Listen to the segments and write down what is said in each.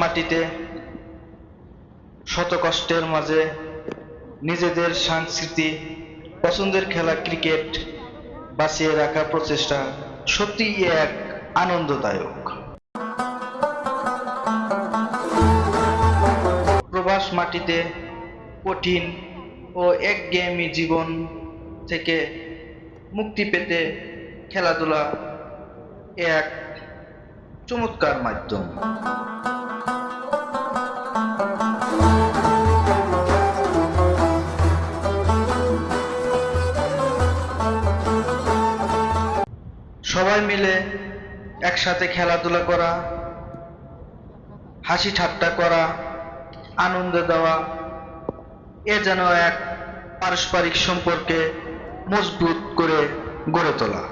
মাটিতে শত কষ্টের মাঝে নিজেদের সংস্কৃতি পছন্দের খেলা ক্রিকেট বাঁচিয়ে রাখার প্রচেষ্টা সত্যিই এক আনন্দদায়ক। প্রবাস মাটিতে কঠিন ও একঘেয়েমি জীবন থেকে মুক্তি পেতে খেলাধুলা এক চমৎকার মাধ্যম। সবাই মিলে একসাথে খেলাধুলা করা, হাসি ঠাট্টা করা, আনন্দ দেওয়া, এ যেন এক পারস্পরিক সম্পর্কে মজবুত করে গড়ে তোলা।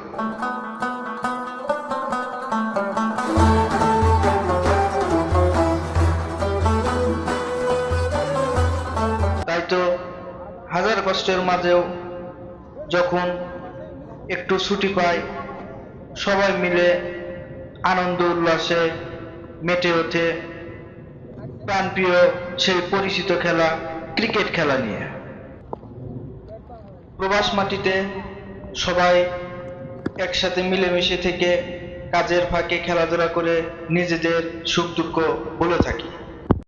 তাই তো হাজার কষ্টের মাঝেও যখন একটু ছুটি পাই, সবাই মিলে আনন্দ উল্লাসে মেতে ওঠে প্রাণপ্রিয় সেই পরিচিত খেলা ক্রিকেট খেলা নিয়ে। প্রবাস মাটিতে সবাই একসাথে মিলেমিশে থেকে কাজের ফাঁকে খেলাধুলা করে নিজেদের সুখ দুঃখ ভুলে থাকি।